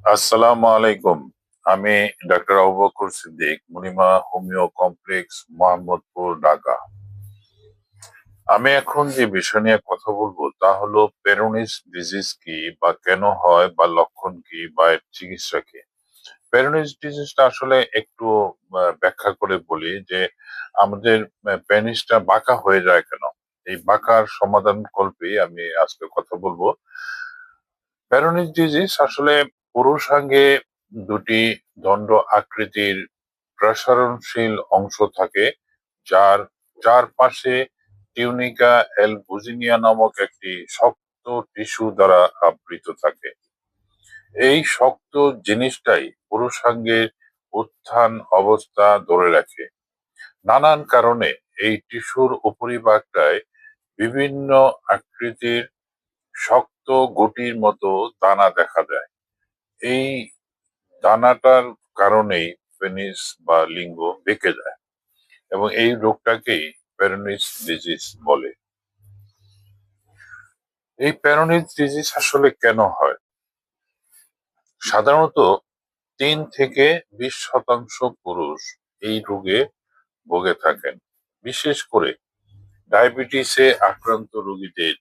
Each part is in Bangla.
আসসালামু আলাইকুম। আমি doctor Abu Bakar Siddique, Munima homeo complex, Mohammadpur, Dhaka. আমি এখন যে বিষয় নিয়ে কথা বলবো তা হলো পেরোনিস ডিজিজ কি, বা কেন হয়, বা লক্ষণ কি, বা এর চিকিৎসা কি। পেরোনিস ডিজিজটা আসলে একটু ব্যাখ্যা করে বলি যে আমাদের পেনিসটা বাঁকা হয়ে যায় কেন। এই বাঁকার সমাধান কল্পে আমি আজকে কথা বলবো। পেরোনিস ডিজিজ আসলে পুরুষাঙ্গে দুটি দণ্ড আকৃতির প্রসারণশীল অংশ থাকে, যার চারপাশে টিউনিকা এলবুজিনিয়া নামক একটি শক্ত টিস্যু দ্বারা আবৃত থাকে। এই শক্ত জিনিসটাই পুরুষাঙ্গের উত্থান অবস্থা ধরে রাখে। নানান কারণে এই টিস্যুর উপরিভাগটায় বিভিন্ন আকৃতির শক্ত গুটির মতো দানা দেখা দেয়। এই দানাটার কারণেই পেনিস বা লিঙ্গ বেঁকে যায়, এবং এই রোগটাকেই পেরোনিস ডিজিজ বলে। এই পেরোনিস ডিজিজ আসলে কেন হয়? সাধারণত 3 থেকে 20% পুরুষ এই রোগে ভুগে থাকেন। বিশেষ করে ডায়াবেটিসে আক্রান্ত রোগীদের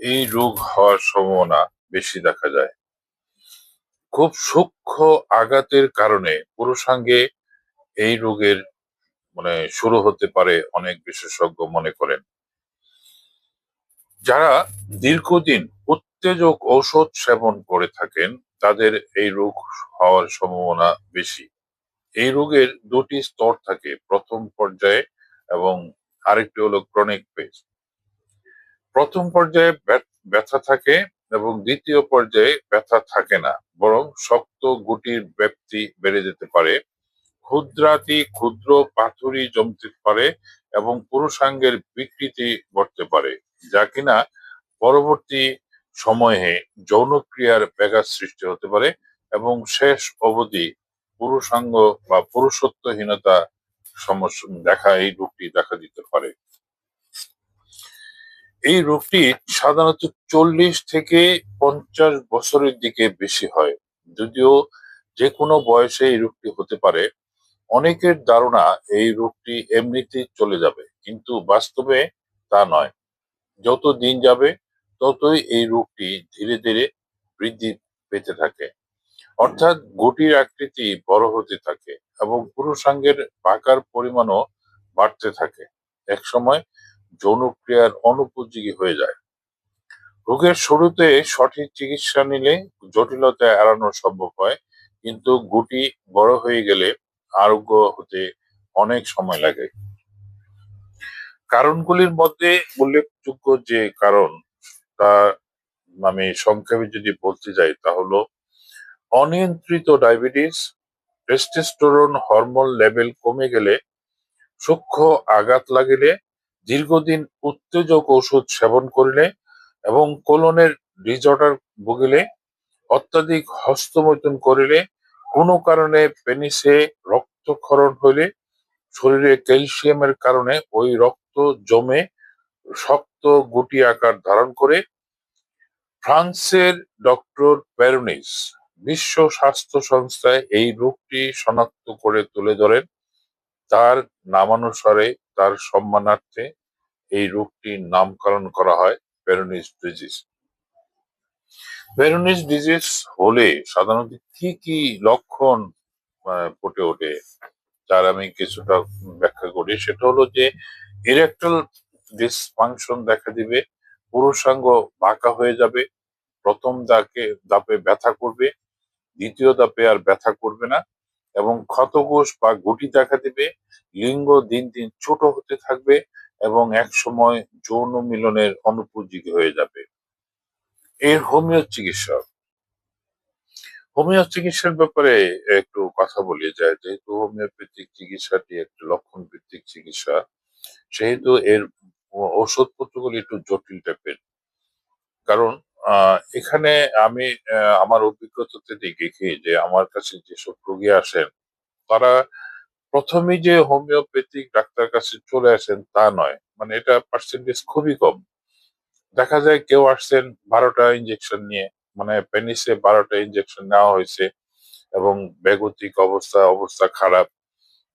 এই রোগ হওয়ার সম্ভাবনা বেশি দেখা যায়। খুব সূক্ষ্ম আঘাতের কারণে পুরুষাঙ্গে এই রোগের শুরু হতে পারে, অনেক বিশেষজ্ঞ মনে করেন। যারা দীর্ঘদিন উত্তেজক ঔষধ সেবন করে থাকেন তাদের এই রোগ হওয়ার সম্ভাবনা বেশি। এই রোগের দুটি স্তর থাকে, প্রথম পর্যায়ে এবং আরেকটি হলো ক্রনিক ফেজ। প্রথম পর্যায়ে ব্যথা থাকে এবং দ্বিতীয় পর্যায়ে ব্যথা থাকে না, বরং শক্ত গুটির ব্যাপ্তি বেড়ে যেতে পারে, ক্ষুদ্রাতি ক্ষুদ্র পাথুরি জমতে পারে এবং পুরুষাঙ্গের বিকৃতি ঘটতে পারে, যা কিনা পরবর্তী সময়ে যৌনক্রিয়ার ব্যাঘাত সৃষ্টি হতে পারে এবং শেষ অবধি পুরুষাঙ্গ বা পুরুষত্বহীনতা সমস্যা এই রোগটি দেখা দিতে পারে। এই রোগটি সাধারণত 40 থেকে 50 বছরের দিকে বেশি হয়, যদিও যে কোনো বয়সে এই রোগটি হতে পারে। অনেকের ধারণা এই রোগটি এমনিতেই চলে যাবে, কিন্তু বাস্তবে তা নয়। যত দিন যাবে ততই এই রোগটি ধীরে ধীরে বৃদ্ধি পেতে থাকে, অর্থাৎ গুটির আকৃতি বড় হতে থাকে এবং পুরুষাঙ্গের বাঁকার পরিমাণও বাড়তে থাকে। একসময় যৌনক্রিয়ার অনুপযোগী হয়ে যায়। রোগের শুরুতে সঠিক চিকিৎসা নিলে জটিলতা এড়ানো সম্ভব হয়, কিন্তু গুটি বড় হয়ে গেলে আরোগ্য হতে অনেক সময় লাগে। কারণগুলির মধ্যে উল্লেখযোগ্য যে কারণ, তা আমি সংক্ষেপে যদি বলতে যাই তা হলো অনিয়ন্ত্রিত ডায়াবেটিস, টেস্টোস্টেরন হরমোন লেভেল কমে গেলে, সূক্ষ্ম আঘাত লাগিলে, দীর্ঘদিন উত্তেজক ওষুধ সেবন করিলে এবং কোলনের ডিসঅর্ডার ভুগিলে, অত্যাধিক হস্তমৈথুন করিলে, কোনো কারণে পেনিসে রক্তক্ষরণ হইলে, শরীরে ক্যালসিয়ামের কারণে ওই রক্ত জমে শক্ত গুটি আকার ধারণ করে। ফ্রান্সের ডক্টর পেরোনিস বিশ্ব স্বাস্থ্য সংস্থায় এই রোগটি শনাক্ত করে তুলে ধরেন। তার নামানুসারে, তার সম্মানার্থে এই রোগটির নামকরণ করা হয় পেরোনিস ডিজিজ। পেরোনিস ডিজিজ হলে সাধারণত কি কি লক্ষণ ফুটে ওঠে, তার আমি কিছুটা ব্যাখ্যা করি। সেটা হলো যে ইরেকটাল ডিসফাংশন দেখা দিবে, পুরুষাঙ্গ বাঁকা হয়ে যাবে, প্রথম ধাপে ব্যথা করবে, দ্বিতীয় ধাপে আর ব্যথা করবে না, এবং ক্ষতকোষ বা গুটি দেখা দিবে, লিঙ্গ দিন দিন ছোট হতে থাকবে এবং এক সময় যৌন মিলনের অনুপযোগী হয়ে যাবে। এর হোমিও চিকিৎসার ব্যাপারে একটু কথা বলি যায়, যেহেতু হোমিওপ্যাথিক চিকিৎসাটি একটি লক্ষণ ভিত্তিক চিকিৎসা, সেহেতু এর ওষুধপত্রগুলি একটু জটিল টাইপের। কারণ এখানে আমি আমার অভিজ্ঞতা থেকে দেখি যে আমার কাছে যেসব রোগী আসেন, তারা প্রথমেই যে হোমিওপ্যাথিক ডাক্তার কাছে চলে আসেন তা নয়, এটা পার্সেন্টেজ খুবই কম। দেখা যায় কেউ আসছেন 12টা ইঞ্জেকশন নিয়ে, মানে পেনিসে 12টা ইনজেকশন নেওয়া হয়েছে এবং বেগতিক অবস্থা খারাপ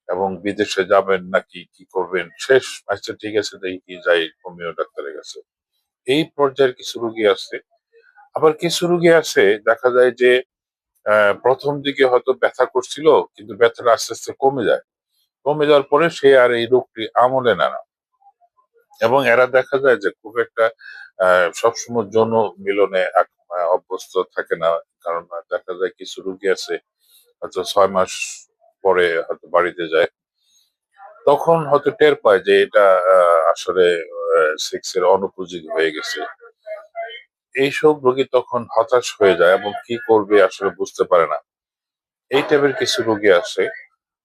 এবং বিদেশে যাবেন নাকি কি করবেন শেষ। আচ্ছা ঠিক আছে দেখি কি যাই হোমিও ডাক্তারের কাছে। এই পর্যায়ের কিছু রোগী আছে। আবার কিছু রোগী আছে দেখা যায় যে প্রথম দিকে হয়তো ব্যথা করছিল কিন্তু ব্যথাটা আস্তে আস্তে কমে যায়। কমে যাওয়ার পরে সে আর এই রোগটি আমলে নেয় না এবং এরা দেখা যায় যে খুব একটা সবসময় যৌন মিলনে অভ্যস্ত থাকে না। কারণ দেখা যায় কিছু রোগী আছে হয়তো 6 মাস পরে হয়তো বাড়িতে যায়, তখন হয়তো টের পায় যে এটা আসলে সেক্সের অনুপযোগী হয়ে গেছে। এইসব রোগী তখন হতাশ হয়ে যায় এবং কি করবে আসলে বুঝতে পারে না। এই টাইপের কিছু রোগী আছে।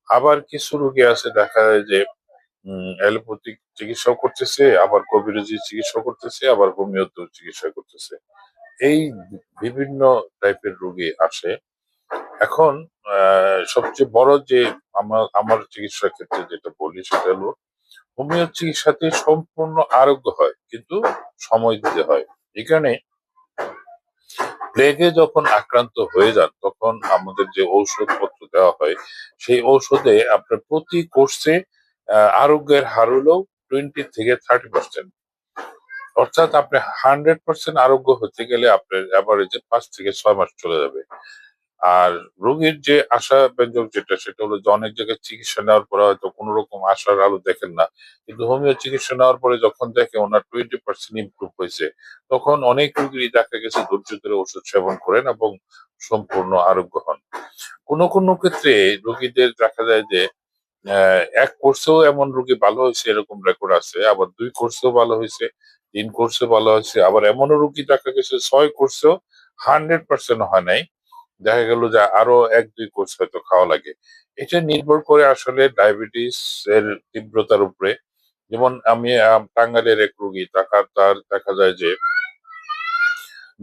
আবার কিছু রোগী আছে দেখা যায় যে অ্যালোপ্যাথিক চিকিৎসাও করতেছে, আবার কবিরাজি চিকিৎসা করতেছে, আবার হোমিওতে চিকিৎসা করতেছে। এই বিভিন্ন টাইপের রোগী আসে। এখন সবচেয়ে বড় যে আমার আমার চিকিৎসার ক্ষেত্রে যেটা বলি সেটা হলো হোমিও চিকিৎসাতে সম্পূর্ণ আরোগ্য হয়, কিন্তু সময় দিতে হয়। এখানে প্লেগে যখন আক্রান্ত হয়ে যান তখন আমাদের যে ঔষধপত্র দেওয়া হয় সেই ঔষধে আপনার প্রতি কোর্সে আরোগ্যের হার হলো 20 থেকে 30%। অর্থাৎ আপনি 100% আরোগ্য হতে গেলে আপনার অ্যাভারেজে 5 থেকে 6 মাস চলে যাবে। আর রোগীর যে আশা ব্যঞ্জক যেটা সেটা হলো যে অনেক জায়গায় চিকিৎসা নেওয়ার পরে হয়তো কোনো রকম আশার আলো দেখেন না, কিন্তু হোমিও চিকিৎসা নেওয়ার পরে যখন দেখে ওনার 20% ইমপ্রুভ হয়েছে তখন অনেক রোগীরই দেখা গেছে ধৈর্য ধরে ওষুধ সেবন করেন এবং সম্পূর্ণ আরোগ্য হন। কোনো কোনো ক্ষেত্রে রোগীদের দেখা যায় যে এক কোর্সেও এমন রোগী ভালো হয়েছে এরকম রেকর্ড আছে, আবার 2 কোর্সেও ভালো হয়েছে, 3 কোর্সে ভালো হয়েছে, আবার এমনও রোগী দেখা গেছে 6 কোর্সেও 100% হয় নাই। দেখা গেল যে আরো 1-2 কোর্স হয়তো খাওয়া লাগে। এটা নির্ভর করে আসলে ডায়াবেটিস এর তীব্রতার উপরে। যেমন আমি টাঙ্গাইলের এক রোগী তার দেখা যায় যে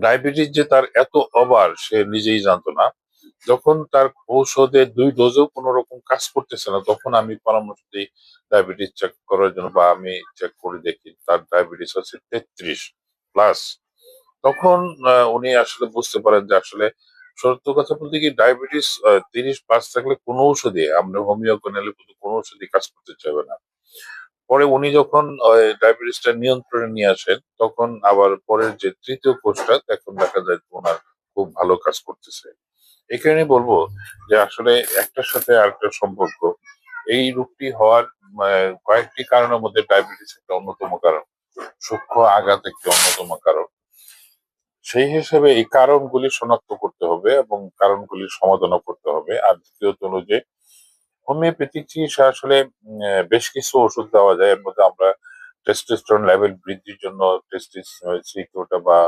ডায়াবেটিস যে তার এত ওভার সে নিজেই জানতো না। যখন তার ঔষধে 2 ডোজেও কোন রকম কাজ করতেছে না তখন আমি পরামর্শ দিই ডায়াবেটিস চেক করার জন্য, বা আমি চেক করে দেখি তার ডায়াবেটিস হচ্ছে 33+। তখন উনি আসলে বুঝতে পারেন যে আসলে সত্য কথা বলতে কি ডায়াবেটিস 30+ থাকলে কোনো ঔষধই আমরা হোমিও কোন ঔষধই কাজ করতে চাইবে না। পরে উনি যখন ডায়াবেটিসটা নিয়ন্ত্রণে নিয়ে আসেন তখন আবার পরের যে 3য় কোর্সটা এখন দেখা যায় যে ওনার খুব ভালো কাজ করতেছে। এখানে বলবো যে আসলে একটার সাথে আরেকটার সম্পর্ক। এই রোগটি হওয়ার কয়েকটি কারণের মধ্যে ডায়াবেটিস একটা অন্যতম কারণ, সূক্ষ্ম আঘাত একটি অন্যতম কারণ। সেই হিসেবে এই কারণগুলি শনাক্ত করতে হবে এবং কারণগুলির সমাধানও করতে হবে। আর দ্বিতীয়ত হলো যে হোমিওপ্যাথিক চিকিৎসা আসলে বেশ কিছু ওষুধ দেওয়া যায়। এর মধ্যে আমরা টেস্টোস্টেরন লেভেল বৃদ্ধির জন্য টেস্টিস সিকিউটা বা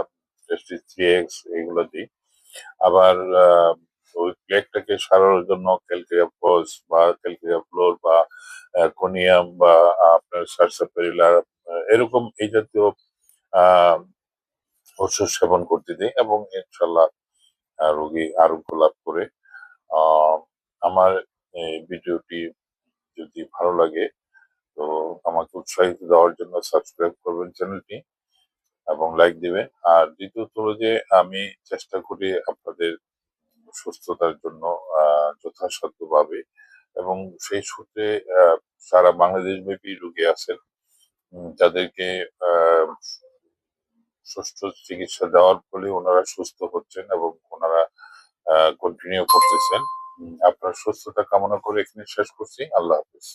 টেস্টিস 3X এগুলো দিই। আবার ওই প্লেগটাকে সারানোর জন্য ক্যালকেরিয়া ফস বা ক্যালকেরিয়া ফ্লোর বা কোনিয়াম বা আপনার সারসাপেরিলা এরকম এই জাতীয় আহ ওষুধ সেবন করতে দিই এবং ইনশাল্লাহ রোগী আরোগ্য লাভ করে। আহ আমার এই ভিডিওটি যদি ভালো লাগে তো আমাকে উৎসাহিত দেওয়ার জন্য সাবস্ক্রাইব করবেন চ্যানেলটি এবং লাইক দিবেন। আর দ্বিতীয়ত হলো যে আমি চেষ্টা করি আপনাদের সুস্থতার জন্য যথাসাধ্যভাবে, এবং সেই সূত্রে সারা বাংলাদেশ ব্যাপী রোগী আছেন যাদেরকে আহ সুষ্ঠু চিকিৎসা দেওয়ার ফলে ওনারা সুস্থ হচ্ছেন এবং ওনারা কন্টিনিউ করতেছেন। আপনার সুস্থতা কামনা করে এখানে শেষ করছি। আল্লাহ হাফেজ।